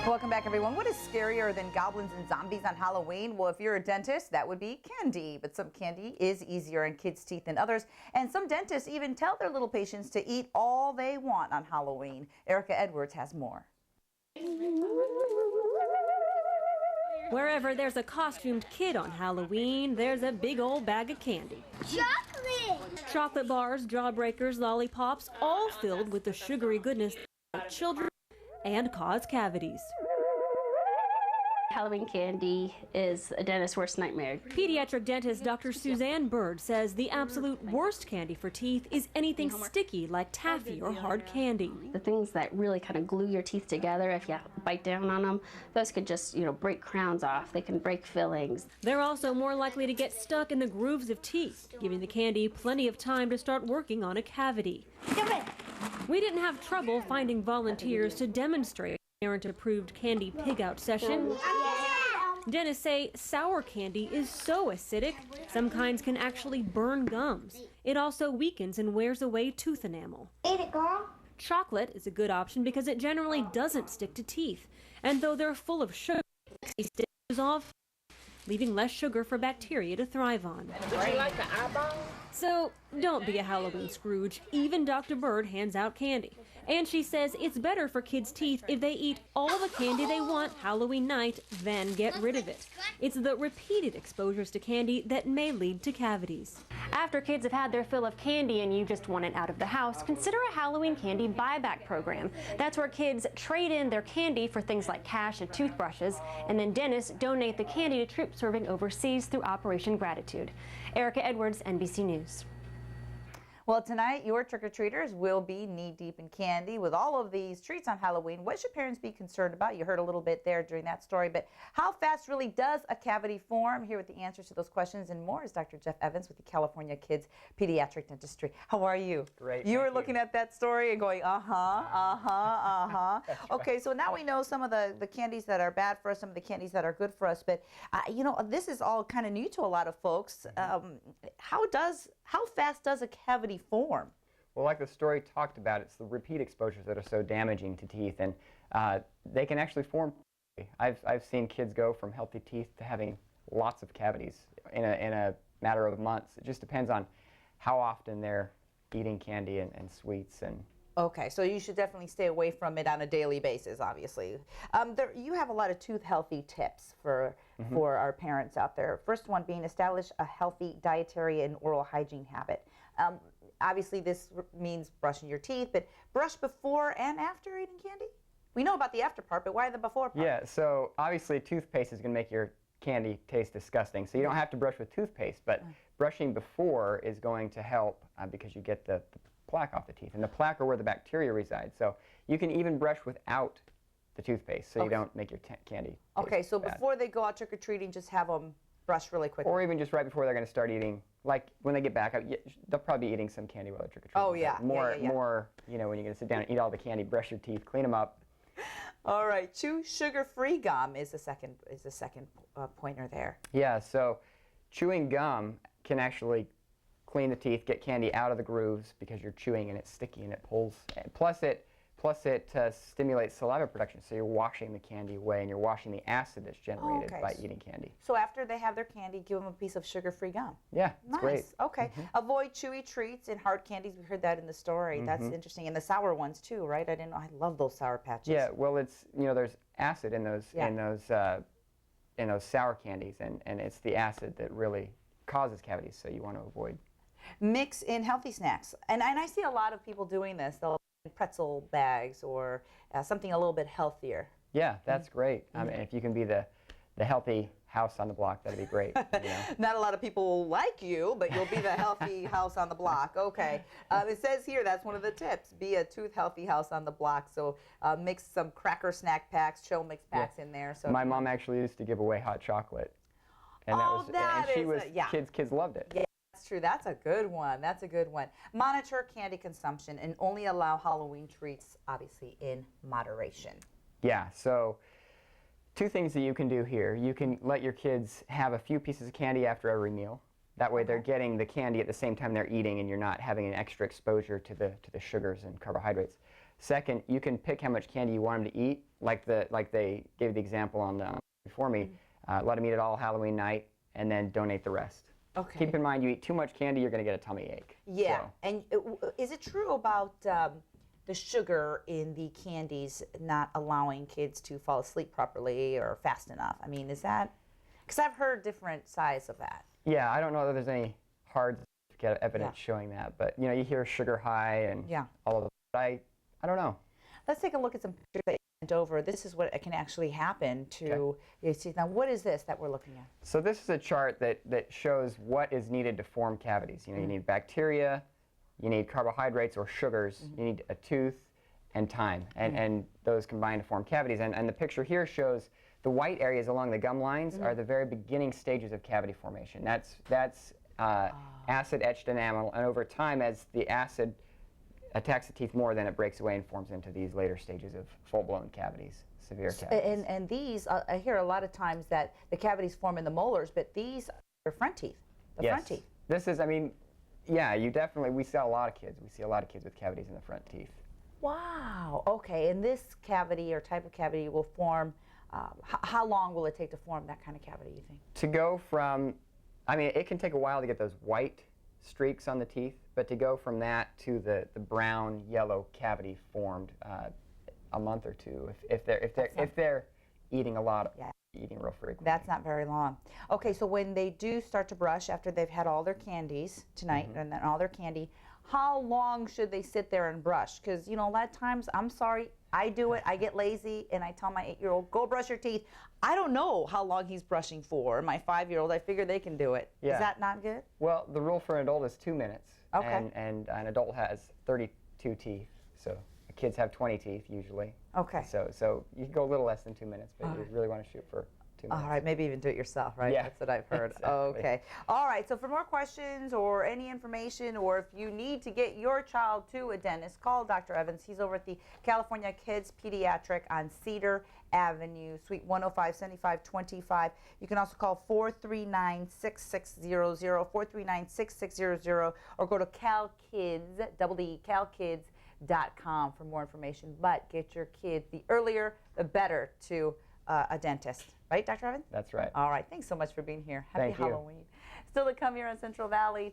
Welcome back, everyone. What is scarier than goblins and zombies on Halloween? Well, if you're a dentist, that would be candy. But some candy is easier on kids' teeth than others. And some dentists even tell their little patients to eat all they want on Halloween. Erica Edwards has more. Wherever there's a costumed kid on Halloween, there's a big old bag of candy. Chocolate! Chocolate bars, jawbreakers, lollipops, all filled with the sugary goodness that children and cause cavities. Halloween candy is a dentist's worst nightmare. Pediatric dentist Dr. Suzanne Bird says the absolute worst candy for teeth is anything sticky like taffy or hard candy. The things that really kind of glue your teeth together, if you bite down on them, those could just, break crowns off. They can break fillings. They're also more likely to get stuck in the grooves of teeth, giving the candy plenty of time to start working on a cavity. We didn't have trouble finding volunteers to demonstrate a parent-approved candy pig-out session. Dentists say sour candy is so acidic, some kinds can actually burn gums. It also weakens and wears away tooth enamel. Eat it, girl. Chocolate is a good option because it generally doesn't stick to teeth. And though they're full of sugar, they still dissolve, leaving less sugar for bacteria to thrive on. Would you like an eyeball? So don't be a Halloween Scrooge. Even Dr. Bird hands out candy. And she says it's better for kids' teeth if they eat all the candy they want Halloween night, then get rid of it. It's the repeated exposures to candy that may lead to cavities. After kids have had their fill of candy and you just want it out of the house, consider a Halloween candy buyback program. That's where kids trade in their candy for things like cash and toothbrushes, and then dentists donate the candy to troops serving overseas through Operation Gratitude. Erica Edwards, NBC News. Well, tonight, your trick-or-treaters will be knee-deep in candy. With all of these treats on Halloween, what should parents be concerned about? You heard a little bit there during that story, but how fast really does a cavity form? Here with the answers to those questions and more is Dr. Jeff Evans with the California KiDDS Pediatric Dentistry. How are you? Great. You were looking at that story and going, Okay, so now we know some of the candies that are bad for us, some of the candies that are good for us, but, this is all kind of new to a lot of folks. How fast does a cavity form? Well, like the story talked about, it's the repeat exposures that are so damaging to teeth, and they can actually form. I've seen kids go from healthy teeth to having lots of cavities in a matter of months. It just depends on how often they're eating candy and sweets. Okay, so you should definitely stay away from it on a daily basis, obviously. You have a lot of tooth healthy tips for our parents out there. First one being establish a healthy dietary and oral hygiene habit. Obviously, this means brushing your teeth, but brush before and after eating candy? We know about the after part, but why the before part? Yeah, so obviously toothpaste is going to make your candy taste disgusting, so you don't have to brush with toothpaste, but brushing before is going to help because you get the plaque off the teeth, and the plaque are where the bacteria reside. So you can even brush without the toothpaste, so you don't make your candy taste Okay, so bad. before they go out trick-or-treating, just have them brush really quickly. Or even just right before they're going to start eating, like when they get back, they'll probably be eating some candy while they're trick-or-treating. Oh, yeah. More, when you're going to sit down and eat all the candy, brush your teeth, clean them up. All right, chew sugar-free gum is the second pointer there. Yeah, so chewing gum can actually clean the teeth, get candy out of the grooves because you're chewing and it's sticky and it pulls. Plus it stimulates saliva production, so you're washing the candy away and you're washing the acid that's generated by eating candy. So after they have their candy, give them a piece of sugar-free gum. Yeah, it's nice. great. Okay. Avoid chewy treats and hard candies. We heard that in the story. That's interesting. And the sour ones too, right? I didn't know. I love those Sour Patches. Yeah. Well, it's there's acid in those sour candies, and it's the acid that really causes cavities. So you want to avoid. Mix in healthy snacks, and I see a lot of people doing this. They'll pretzel bags or something a little bit healthier. Yeah, that's great. I mean, if you can be the healthy house on the block, that'd be great. Not a lot of people like you, but you'll be the healthy house on the block. Okay. It says here that's one of the tips: be a tooth healthy house on the block. So mix some cracker snack packs, trail mix packs in there. So my mom actually used to give away hot chocolate, and kids loved it. Yeah. That's true. That's a good one. That's a good one. Monitor candy consumption and only allow Halloween treats, obviously, in moderation. Yeah, so two things that you can do here. You can let your kids have a few pieces of candy after every meal. That way they're getting the candy at the same time they're eating and you're not having an extra exposure to the sugars and carbohydrates. Second, you can pick how much candy you want them to eat, like they gave the example on the before me. Let them eat it all Halloween night, and then donate the rest. Okay. Keep in mind, you eat too much candy, you're going to get a tummy ache. Yeah, So, and is it true about the sugar in the candies not allowing kids to fall asleep properly or fast enough? I mean, is that, because I've heard different sides of that. yeah, I don't know that there's any hard evidence showing that, but you know, you hear sugar high and all of that. I don't know. Let's take a look at some pictures that you sent over. This is what can actually happen to your teeth. Now, what is this that we're looking at? So this is a chart that shows what is needed to form cavities. You know, you need bacteria, you need carbohydrates or sugars, you need a tooth, and time, and those combine to form cavities. And the picture here shows the white areas along the gum lines are the very beginning stages of cavity formation. That's acid etched enamel, and over time, as the acid attacks the teeth more, then it breaks away and forms into these later stages of full-blown cavities, severe cavities. And these, I hear a lot of times that the cavities form in the molars, but these are front teeth, front teeth. This is, I mean, yeah, we see a lot of kids. We see a lot of kids with cavities in the front teeth. Wow, okay, and this cavity or type of cavity will form, how long will it take to form that kind of cavity, you think? To go from, I mean, it can take a while to get those white streaks on the teeth, but to go from that to the brown yellow cavity formed, a month or two if they're eating a lot, eating real frequently. That's not very long. Okay, so when they do start to brush after they've had all their candies tonight and then all their candy, how long should they sit there and brush? Because, you know, a lot of times, I'm sorry, I do it, I get lazy, and I tell my 8-year-old, go brush your teeth. I don't know how long he's brushing for. My 5-year-old, I figure they can do it. Yeah. Is that not good? Well, the rule for an adult is 2 minutes. Okay. And an adult has 32 teeth, so kids have 20 teeth usually. Okay. So you can go a little less than 2 minutes, but you really want to shoot for 2 minutes. All right, maybe even do it yourself, right? Yeah. That's what I've heard. Exactly. Okay. All right, so for more questions or any information, or if you need to get your child to a dentist, call Dr. Evans. He's over at the California KiDDS Pediatric on Cedar Avenue, Suite 105, 7525. You can also call 439-6600, 439-6600, or go to CalKids, calkids.com for more information. But get your kid, the earlier, the better, to a dentist. Right, Dr. Evans? That's right. All right. Thanks so much for being here. Happy Thank you. Halloween. Still to come here on Central Valley.